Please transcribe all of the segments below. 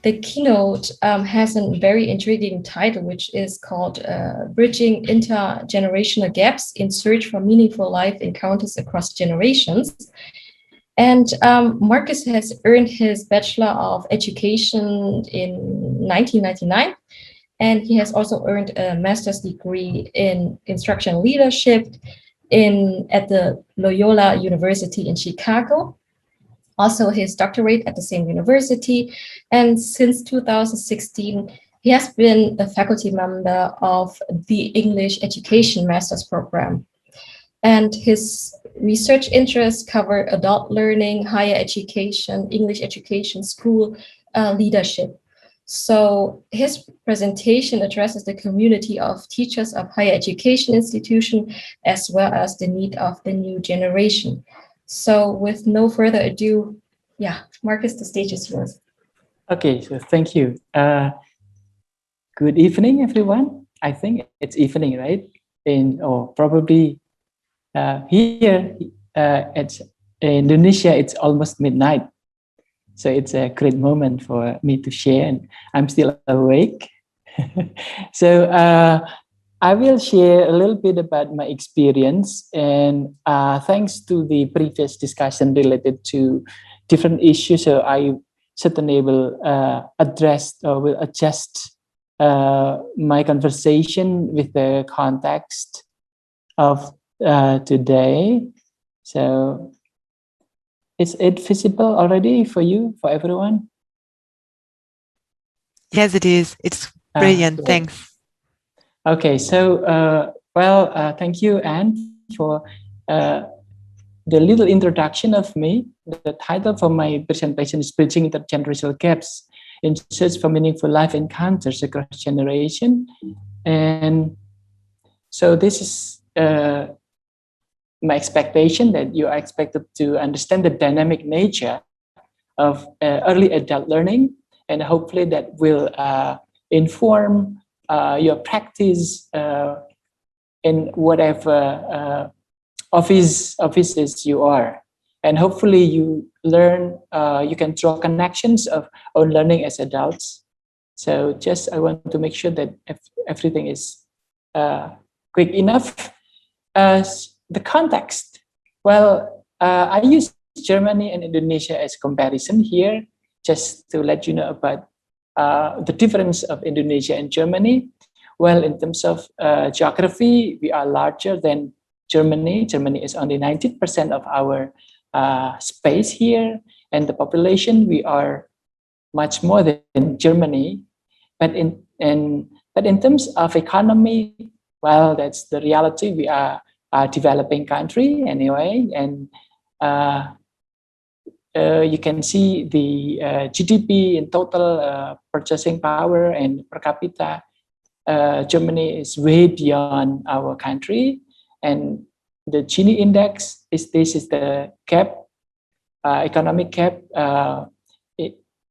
the keynote has a very intriguing title, which is called Bridging Intergenerational Gaps in Search for Meaningful Life Encounters Across Generations. And Markus has earned his Bachelor of Education in 1999. And he has also earned a master's degree in Instructional Leadership at the Loyola University in Chicago. Also his doctorate at the same university. And since 2016, he has been a faculty member of the English Education Master's Program. And his research interests cover adult learning, higher education, English education, school leadership. So his presentation addresses the community of teachers of higher education institution, as well as the need of the new generation. So with no further ado, Markus, the stage is yours. Okay, so thank you. Good evening, everyone. I think it's evening, right? Or probably here at Indonesia, it's almost midnight. So it's a great moment for me to share, and I'm still awake. So I will share a little bit about my experience, and thanks to the previous discussion related to different issues, so I certainly will address or will adjust my conversation with the context of today. So is it visible already for you, for everyone? Yes, it is. It's brilliant. Thanks. Okay, so thank you, Anne, for the little introduction of me. The title for my presentation is Bridging Intergenerational Gaps in Search for Meaningful Life Encounters Across Generation. And so this is my expectation that you are expected to understand the dynamic nature of early adult learning, and hopefully that will inform your practice in whatever offices you are. And hopefully you learn, you can draw connections of own learning as adults. So just I want to make sure that everything is quick enough. The context, I use Germany and Indonesia as comparison here, just to let you know about the difference of Indonesia and Germany. Well, in terms of geography, we are larger than Germany. Germany is only 19% of our space here, and the population, we are much more than Germany. But in terms of economy, well, that's the reality. We are a developing country anyway, and you can see the GDP in total purchasing power and per capita. Germany is way beyond our country, and the Gini index is the gap, economic gap.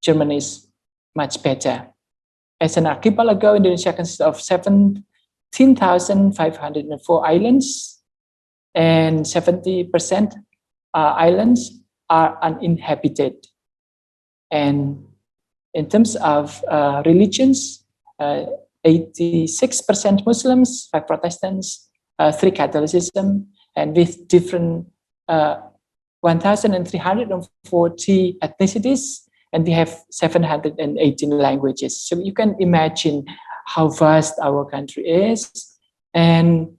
Germany is much better. As an archipelago, Indonesia consists of 17,504 islands, and 70% islands are uninhabited. And in terms of religions, 86% Muslims, 5 Protestants, 3 Catholicism, and with different 1,340 ethnicities, and we have 718 languages. So you can imagine how vast our country is. And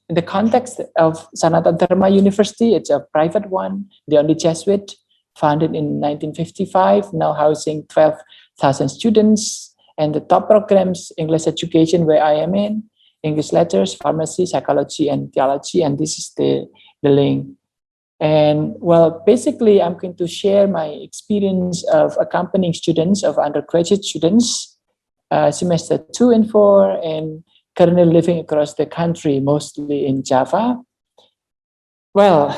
in the context of Sanata Dharma University, it's a private one, the only Jesuit, founded in 1955, now housing 12,000 students. And the top programs, English education, where I am in, English letters, pharmacy, psychology, and theology. And this is the link. And well, basically, I'm going to share my experience of accompanying students, of undergraduate students, semester 2 and 4, and currently living across the country, mostly in Java. Well,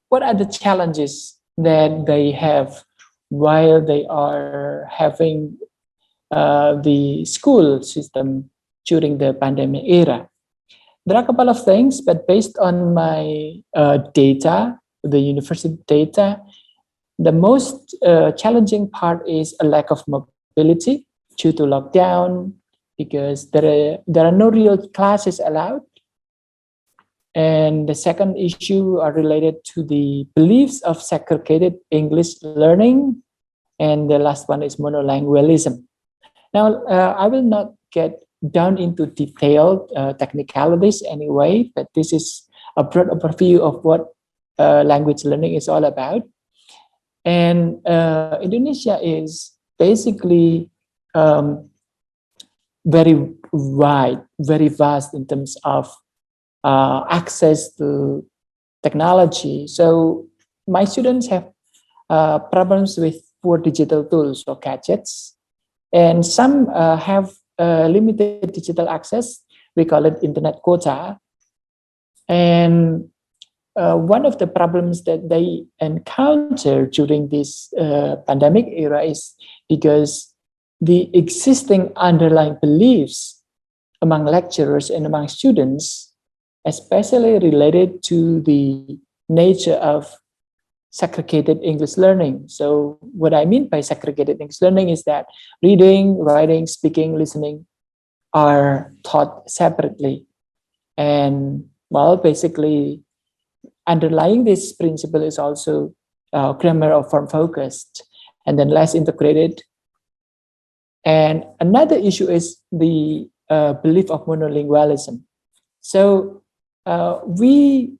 what are the challenges that they have while they are having the school system during the pandemic era? There are a couple of things, but based on my data, the university data, the most challenging part is a lack of ability due to lockdown, because there are no real classes allowed. And the second issue are related to the beliefs of segregated English learning. And the last one is monolingualism. Now, I will not get down into detailed technicalities anyway, but this is a broad overview of what language learning is all about. And Indonesia is basically very wide, very vast in terms of access to technology. So my students have problems with poor digital tools or gadgets, and some have limited digital access. We call it internet quota. And one of the problems that they encounter during this pandemic era is because the existing underlying beliefs among lecturers and among students, especially related to the nature of segregated English learning. So what I mean by segregated English learning is that reading, writing, speaking, listening are taught separately. And well, basically underlying this principle is also grammar or form focused, and then less integrated. And another issue is the belief of monolingualism. So we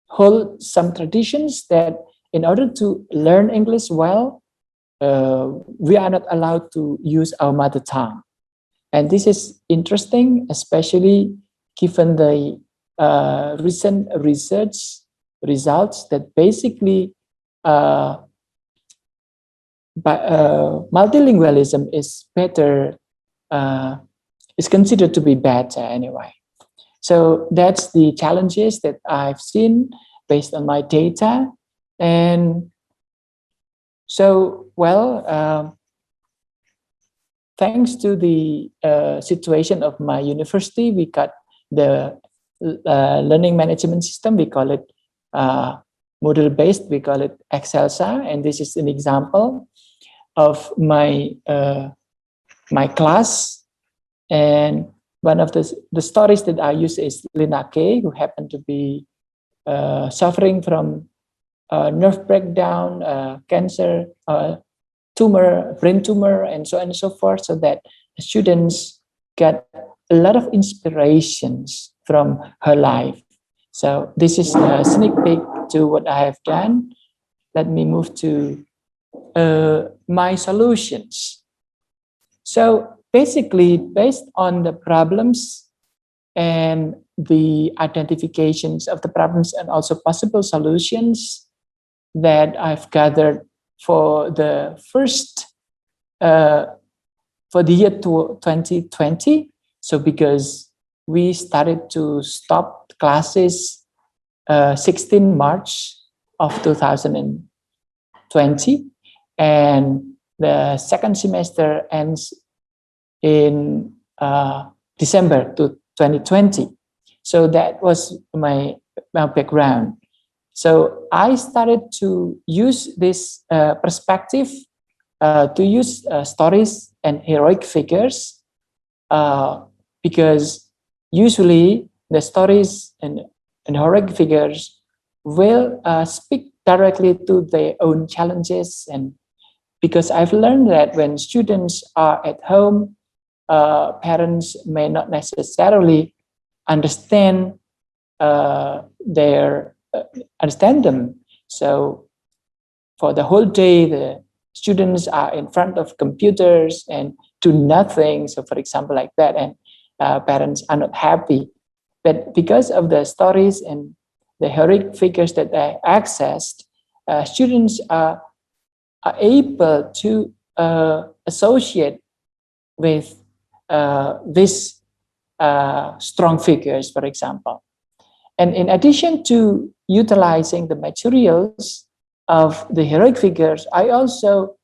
hold some traditions that in order to learn English well, we are not allowed to use our mother tongue. And this is interesting, especially given the recent research results that basically multilingualism is better, is considered to be better anyway. So that's the challenges that I've seen based on my data. And so, well, thanks to the situation of my university, we got the learning management system. We call it model-based. We call it Excelsa. And this is an example of my my class. And one of the stories that I use is Lina K, who happened to be suffering from nerve breakdown, cancer, tumor, brain tumor, and so on and so forth, so that students get a lot of inspirations from her life. So this is a sneak peek to what I have done. Let me move to my solutions. So basically, based on the problems and the identifications of the problems and also possible solutions that I've gathered for the first, for the year 2020. So because we started to stop classes 16 March of 2020, and the second semester ends in December 2020. So that was my background. So I started to use this perspective to use stories and heroic figures, because usually the stories and heroic figures will speak directly to their own challenges. And because I've learned that when students are at home, parents may not necessarily understand understand them. So for the whole day, the students are in front of computers and do nothing. So for example, like that, and parents are not happy. But because of the stories and the heroic figures that I accessed, students are able to associate with these strong figures, for example. And in addition to utilizing the materials of the heroic figures, I also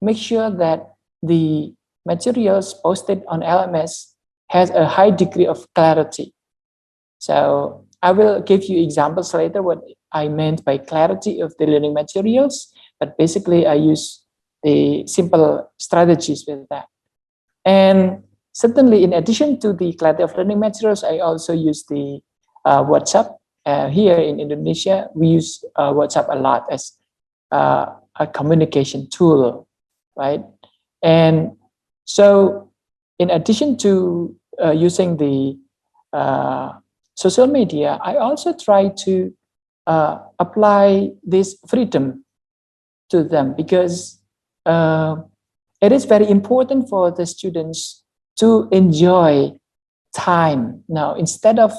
make sure that the materials posted on LMS has a high degree of clarity. So I will give you examples later what I meant by clarity of the learning materials, but basically I use the simple strategies with that. And certainly, in addition to the clarity of learning materials, I also use the WhatsApp. Here in Indonesia, we use WhatsApp a lot as a communication tool, right? And so, in addition to using the social media, I also try to apply this freedom to them, because it is very important for the students to enjoy time. Now, instead of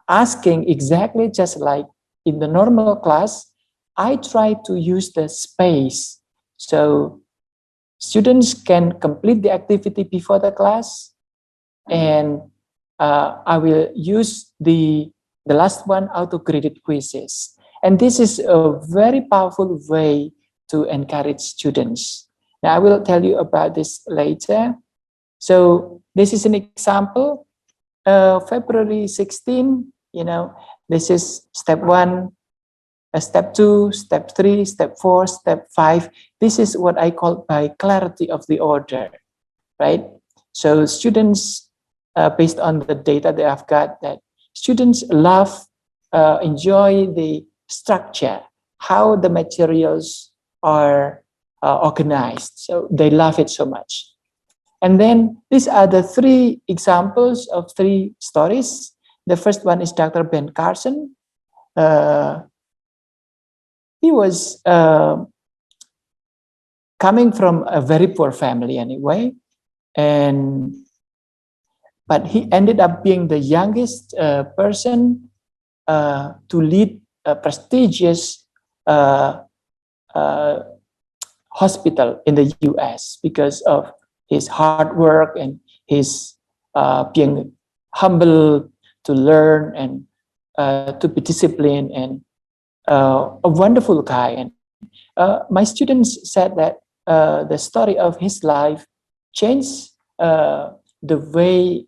asking exactly just like in the normal class, I try to use the space so students can complete the activity before the class, and I will use the last one, auto-graded quizzes. And this is a very powerful way to encourage students. Now, I will tell you about this later. So this is an example. February 16, this is step 1, step 2, step 3, step 4, step 5. This is what I call by clarity of the order, right? So students, based on the data they have got, that students love, enjoy the structure, how the materials are organized. So they love it so much. And then these are the 3 examples of 3 stories. The first one is Dr. Ben Carson. He was coming from a very poor family anyway, but he ended up being the youngest person to lead a prestigious hospital in the US because of his hard work and his being humble to learn and to be disciplined, and a wonderful guy. And my students said that the story of his life changed the way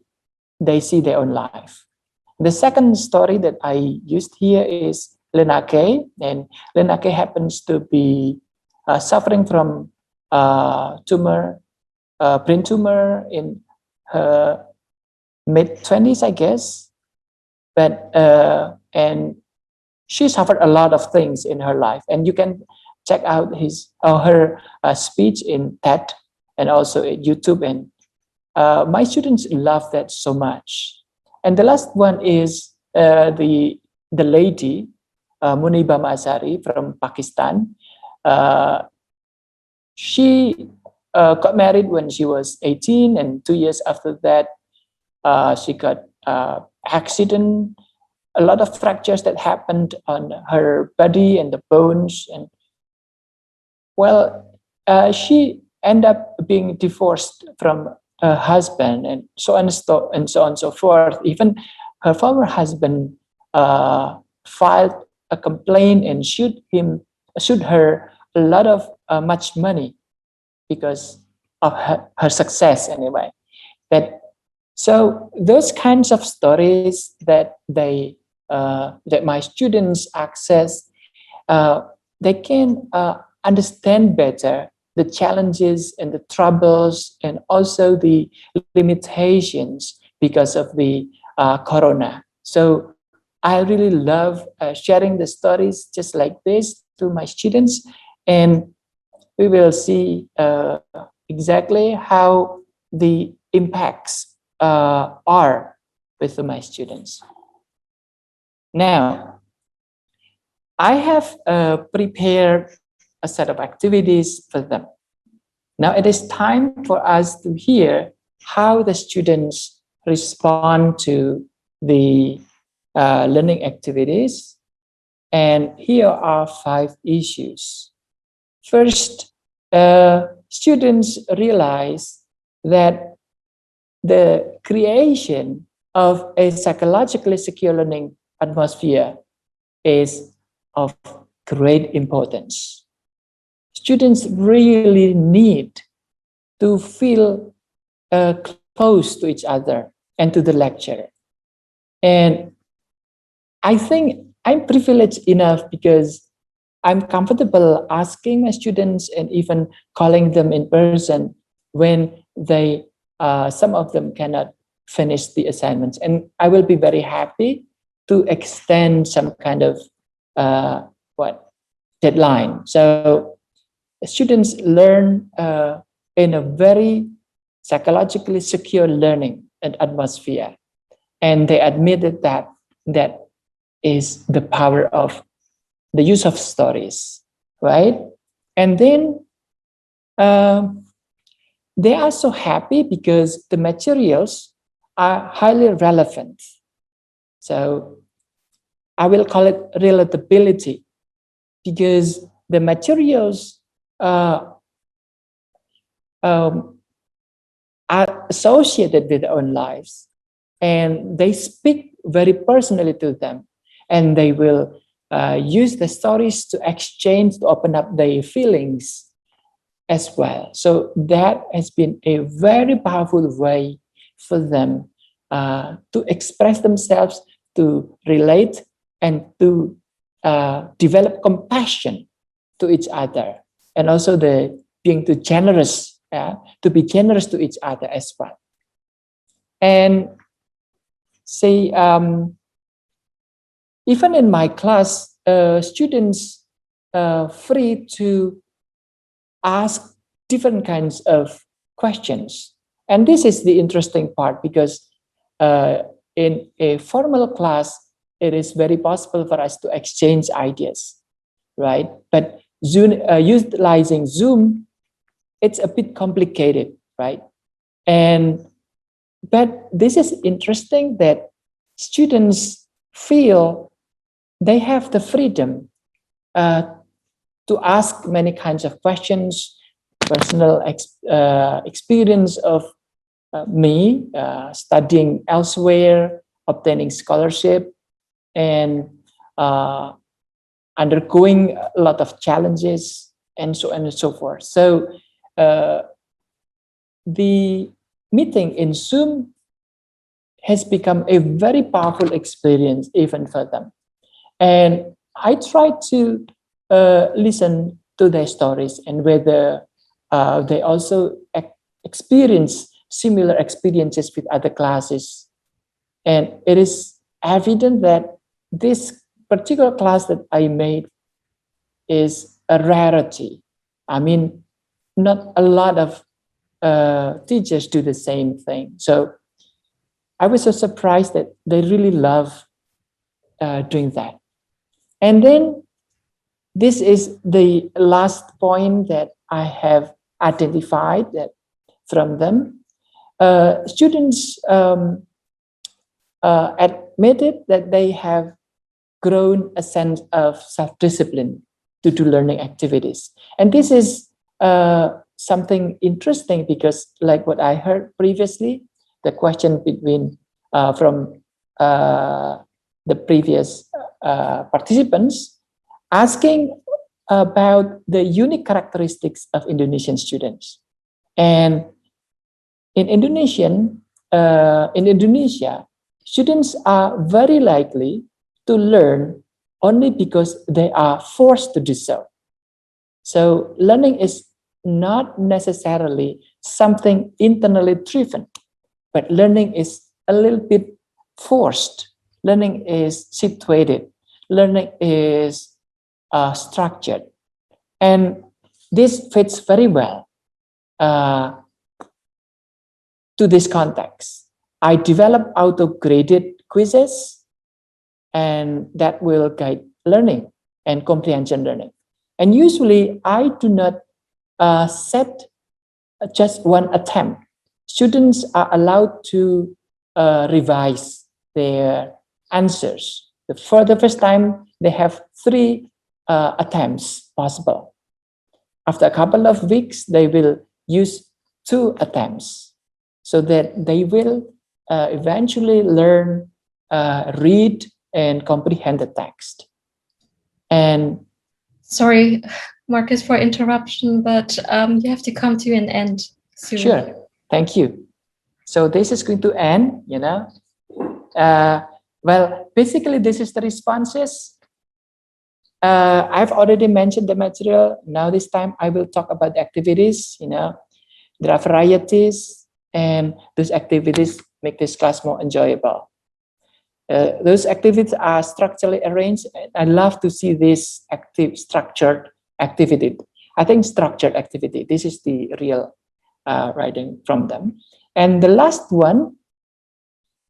they see their own life. The second story that I used here is Lena K. And Lena K happens to be suffering from brain tumor in her mid-20s, I guess. But and she suffered a lot of things in her life. And you can check out her speech in TED and also at YouTube. And my students love that so much. And the last one is the lady, Muniba Mazari from Pakistan. She got married when she was 18, and 2 years after that, she got accident, a lot of fractures that happened on her body and the bones. And she ended up being divorced from her husband, and so on and so forth. Even her former husband filed a complaint and sued her a lot of much money because of her success anyway. So those kinds of stories that that my students access, they can understand better the challenges and the troubles and also the limitations because of the corona. So I really love sharing the stories just like this to my students, and we will see exactly how the impacts are with my students. Now, I have prepared a set of activities for them. Now it is time for us to hear how the students respond to the learning activities. And here are 5 issues. First, students realize that the creation of a psychologically secure learning atmosphere is of great importance. Students really need to feel close to each other and to the lecturer. And I think I'm privileged enough because I'm comfortable asking my students and even calling them in person when they, some of them cannot finish the assignments. And I will be very happy to extend some kind of deadline. So students learn in a very psychologically secure learning and atmosphere. And they admitted that that is the power of the use of stories, right? And then they are so happy because the materials are highly relevant. So I will call it relatability, because the materials are associated with their own lives, and they speak very personally to them, and they will use the stories to exchange, to open up their feelings as well. So that has been a very powerful way for them to express themselves, to relate, and to develop compassion to each other, and also the being too generous, to be generous to each other as well. And say, even in my class, students free to ask different kinds of questions. And this is the interesting part, because in a formal class, it is very possible for us to exchange ideas, right? But utilizing Zoom, it's a bit complicated, right? But this is interesting that students feel they have the freedom to ask many kinds of questions, personal experience of me studying elsewhere, obtaining scholarship, and undergoing a lot of challenges, and so on and so forth. So the meeting in Zoom has become a very powerful experience even for them. And I try to listen to their stories, and whether they also experience similar experiences with other classes. And it is evident that this particular class that I made is a rarity. I mean, not a lot of teachers do the same thing. So I was so surprised that they really love doing that. And then this is the last point that I have identified that from them. Students admitted that they have grown a sense of self-discipline to do learning activities. And this is something interesting, because like what I heard previously, the question from the previous participants, asking about the unique characteristics of Indonesian students. And in Indonesia, students are very likely to learn only because they are forced to do so. So learning is not necessarily something internally driven, but learning is a little bit forced. Learning is situated. Learning is structured. And this fits very well to this context. I develop auto-graded quizzes, and that will guide learning and comprehension learning. And usually I do not set just one attempt. Students are allowed to revise their answers. For the first time, they have 3 attempts possible. After a couple of weeks, they will use 2 attempts, so that they will eventually learn, read, and comprehend the text. And sorry, Marcus, for interruption, but you have to come to an end soon. Sure, thank you. So this is going to end, well, basically this is the responses. I've already mentioned the material. Now this time I will talk about the activities. There are varieties, and those activities make this class more enjoyable. Those activities are structurally arranged. And I love to see this structured activity. I think structured activity, this is the real writing from them. And the last one,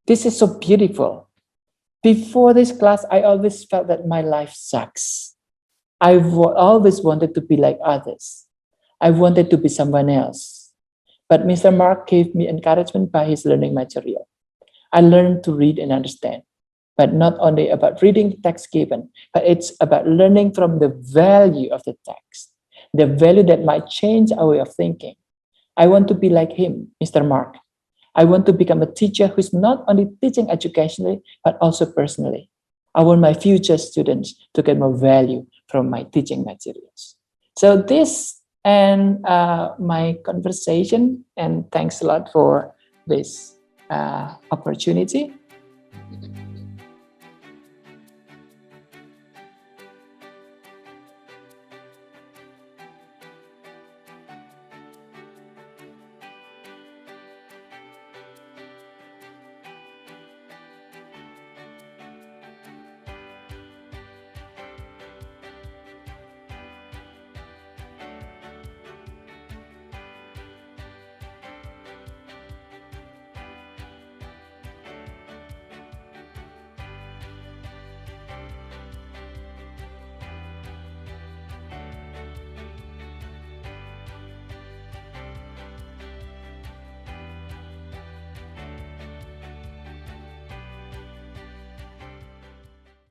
this is so beautiful. Before this class, I always felt that my life sucks. Always wanted to be like others. I wanted to be someone else. But Mr. Mark gave me encouragement by his learning material. I learned to read and understand, but not only about reading the text given, but it's about learning from the value of the text, the value that might change our way of thinking. I want to be like him, Mr. Mark. I want to become a teacher who's not only teaching educationally, but also personally. I want my future students to get more value from my teaching materials. So this and my conversation, and thanks a lot for this opportunity.